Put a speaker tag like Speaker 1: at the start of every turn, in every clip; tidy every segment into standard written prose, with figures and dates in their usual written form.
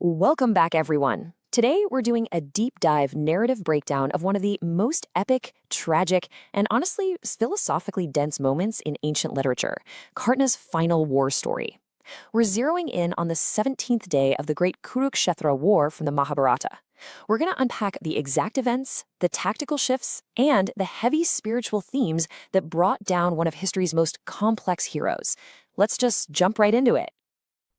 Speaker 1: Welcome back, everyone. Today, we're doing a deep dive narrative breakdown of one of the most epic, tragic, and honestly philosophically dense moments in ancient literature, Karna's final war story. We're zeroing in on the 17th day of the great Kurukshetra War from the Mahabharata. We're going to unpack the exact events, the tactical shifts, and the heavy spiritual themes that brought down one of history's most complex heroes. Let's just jump right into it.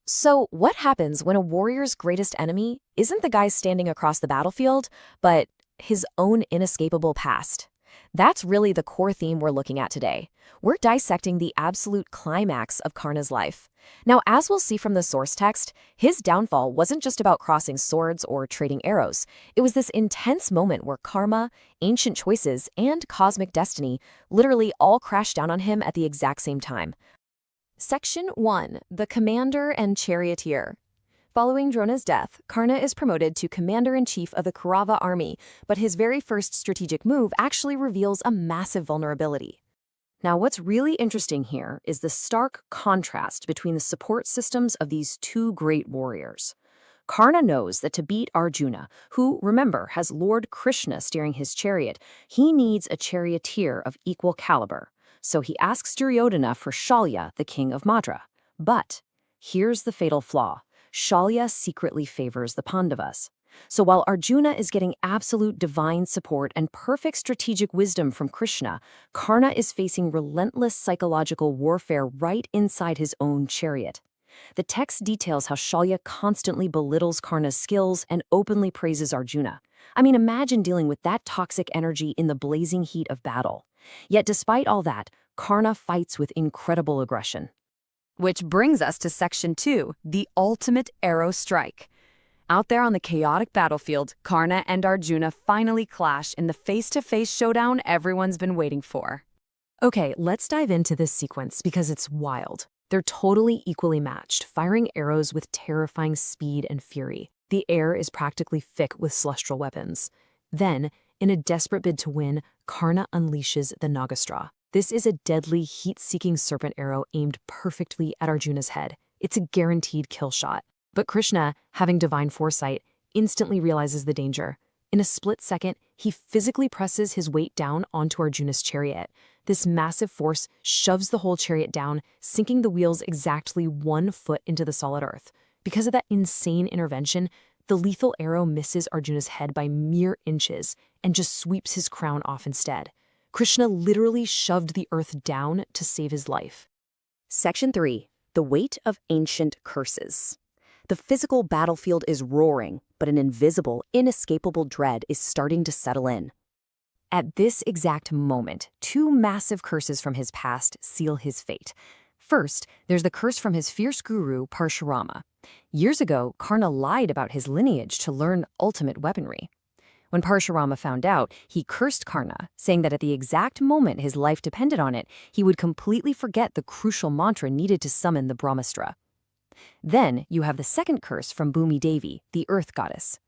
Speaker 1: So, what happens when a warrior's greatest enemy isn't the guy standing across the battlefield, but his own inescapable past? That's really the core theme we're looking at today. We're dissecting the absolute climax of Karna's life. Now, as we'll see from the source text, his downfall wasn't just about crossing swords or trading arrows. It was this intense moment where karma, ancient choices, and cosmic destiny literally all crashed down on him at the exact same time. Section 1. The Commander and Charioteer. Following Drona's death, Karna is promoted to Commander-in-Chief of the Kaurava army, but his very first strategic move actually reveals a massive vulnerability. Now, what's really interesting here is the stark contrast between the support systems of these two great warriors. Karna knows that to beat Arjuna, who, remember, has Lord Krishna steering his chariot, he needs a charioteer of equal caliber. So he asks Duryodhana for Shalya, the king of Madra. But here's the fatal flaw. Shalya secretly favors the Pandavas. So while Arjuna is getting absolute divine support and perfect strategic wisdom from Krishna, Karna is facing relentless psychological warfare right inside his own chariot. The text details how Shalya constantly belittles Karna's skills and openly praises Arjuna. I mean, imagine dealing with that toxic energy in the blazing heat of battle. Yet despite all that, Karna fights with incredible aggression. Which brings us to Section 2, the ultimate arrow strike. Out there on the chaotic battlefield, Karna and Arjuna finally clash in the face-to-face showdown everyone's been waiting for. Okay, let's dive into this sequence because it's wild. They're totally equally matched, firing arrows with terrifying speed and fury. The air is practically thick with celestial weapons. Then, in a desperate bid to win, Karna unleashes the Nagastra. This is a deadly, heat-seeking serpent arrow aimed perfectly at Arjuna's head. It's a guaranteed kill shot. But Krishna, having divine foresight, instantly realizes the danger. In a split second, he physically presses his weight down onto Arjuna's chariot. This massive force shoves the whole chariot down, sinking the wheels exactly 1 foot into the solid earth. Because of that insane intervention, the lethal arrow misses Arjuna's head by mere inches and just sweeps his crown off instead. Krishna literally shoved the earth down to save his life. Section 3. The weight of ancient curses. The physical battlefield is roaring, but an invisible, inescapable dread is starting to settle in. At this exact moment, 2 massive curses from his past seal his fate. First, there's the curse from his fierce guru, Parshurama. Years ago, Karna lied about his lineage to learn ultimate weaponry. When Parshurama found out, he cursed Karna, saying that at the exact moment his life depended on it, he would completely forget the crucial mantra needed to summon the Brahmastra. Then you have the second curse from Bhumi Devi, the earth goddess.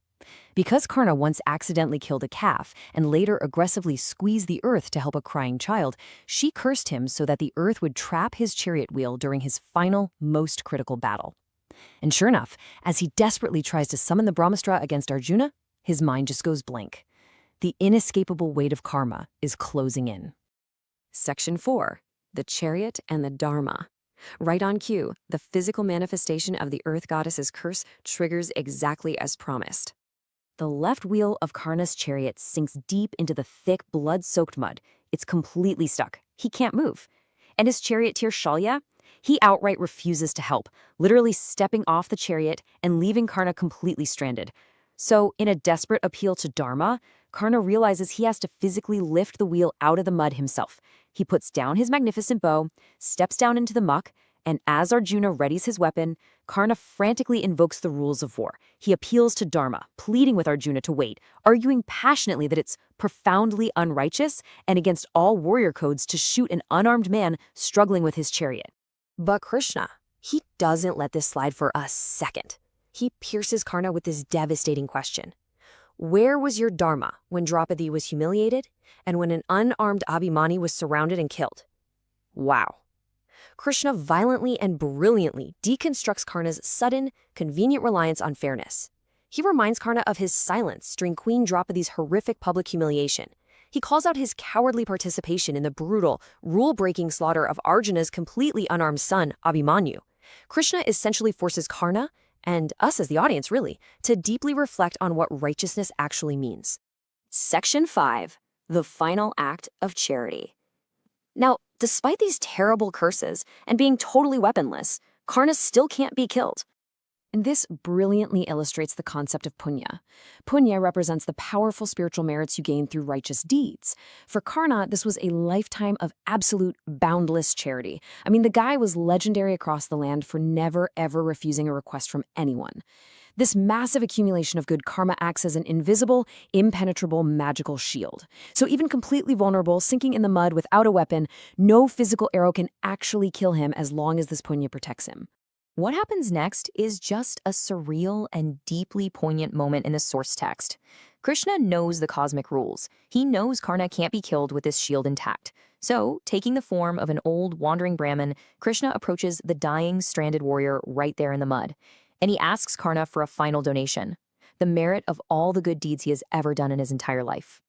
Speaker 1: Because Karna once accidentally killed a calf and later aggressively squeezed the earth to help a crying child, she cursed him so that the earth would trap his chariot wheel during his final, most critical battle. And sure enough, as he desperately tries to summon the Brahmastra against Arjuna, his mind just goes blank. The inescapable weight of karma is closing in. Section 4. The Chariot and the Dharma. Right on cue, the physical manifestation of the earth goddess's curse triggers exactly as promised. The left wheel of Karna's chariot sinks deep into the thick, blood-soaked mud. It's completely stuck. He can't move. And his charioteer Shalya? He outright refuses to help, literally stepping off the chariot and leaving Karna completely stranded. So, in a desperate appeal to Dharma, Karna realizes he has to physically lift the wheel out of the mud himself. He puts down his magnificent bow, steps down into the muck, and as Arjuna readies his weapon, Karna frantically invokes the rules of war. He appeals to Dharma, pleading with Arjuna to wait, arguing passionately that it's profoundly unrighteous and against all warrior codes to shoot an unarmed man struggling with his chariot. But Krishna, he doesn't let this slide for a second. He pierces Karna with this devastating question. Where was your Dharma when Draupadi was humiliated and when an unarmed Abhimanyu was surrounded and killed? Wow. Krishna violently and brilliantly deconstructs Karna's sudden, convenient reliance on fairness. He reminds Karna of his silence during Queen Draupadi's horrific public humiliation. He calls out his cowardly participation in the brutal, rule-breaking slaughter of Arjuna's completely unarmed son, Abhimanyu. Krishna essentially forces Karna, and us as the audience really, to deeply reflect on what righteousness actually means. Section 5. The Final Act of Charity. Now, despite these terrible curses and being totally weaponless, Karna still can't be killed. And this brilliantly illustrates the concept of punya. Punya represents the powerful spiritual merits you gain through righteous deeds. For Karna, this was a lifetime of absolute, boundless charity. I mean, the guy was legendary across the land for never, ever refusing a request from anyone. This massive accumulation of good karma acts as an invisible, impenetrable, magical shield. So even completely vulnerable, sinking in the mud without a weapon, no physical arrow can actually kill him as long as this punya protects him. What happens next is just a surreal and deeply poignant moment in the source text. Krishna knows the cosmic rules. He knows Karna can't be killed with this shield intact. So, taking the form of an old, wandering Brahmin, Krishna approaches the dying, stranded warrior right there in the mud. And he asks Karna for a final donation, the merit of all the good deeds he has ever done in his entire life.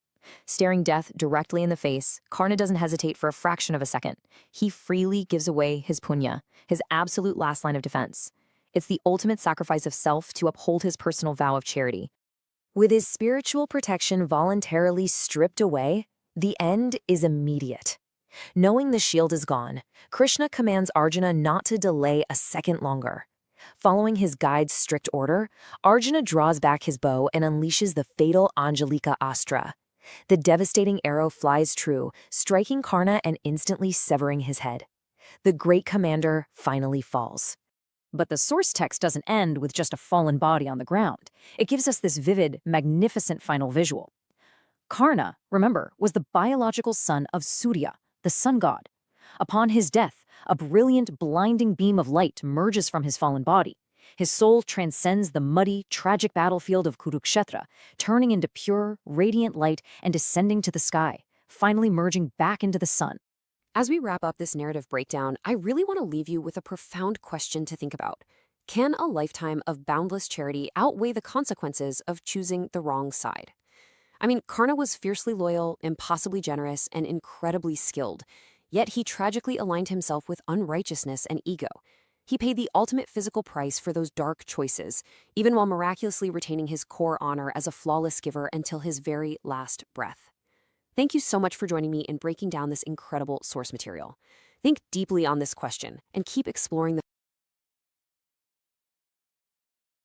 Speaker 1: Staring death directly in the face, Karna doesn't hesitate for a fraction of a second. He freely gives away his punya, his absolute last line of defense. It's the ultimate sacrifice of self to uphold his personal vow of charity. With his spiritual protection voluntarily stripped away, the end is immediate. Knowing the shield is gone, Krishna commands Arjuna not to delay a second longer. Following his guide's strict order, Arjuna draws back his bow and unleashes the fatal Anjalika Astra. The devastating arrow flies true, striking Karna and instantly severing his head. The great commander finally falls. But the source text doesn't end with just a fallen body on the ground. It gives us this vivid, magnificent final visual. Karna, remember, was the biological son of Surya, the sun god. Upon his death, a brilliant, blinding beam of light merges from his fallen body. His soul transcends the muddy, tragic battlefield of Kurukshetra, turning into pure, radiant light and descending to the sky, finally merging back into the sun. As we wrap up this narrative breakdown, I really want to leave you with a profound question to think about. Can a lifetime of boundless charity outweigh the consequences of choosing the wrong side? I mean, Karna was fiercely loyal, impossibly generous, and incredibly skilled, yet he tragically aligned himself with unrighteousness and ego. He paid the ultimate physical price for those dark choices, even while miraculously retaining his core honor as a flawless giver until his very last breath. Thank you so much for joining me in breaking down this incredible source material. Think deeply on this question and keep exploring the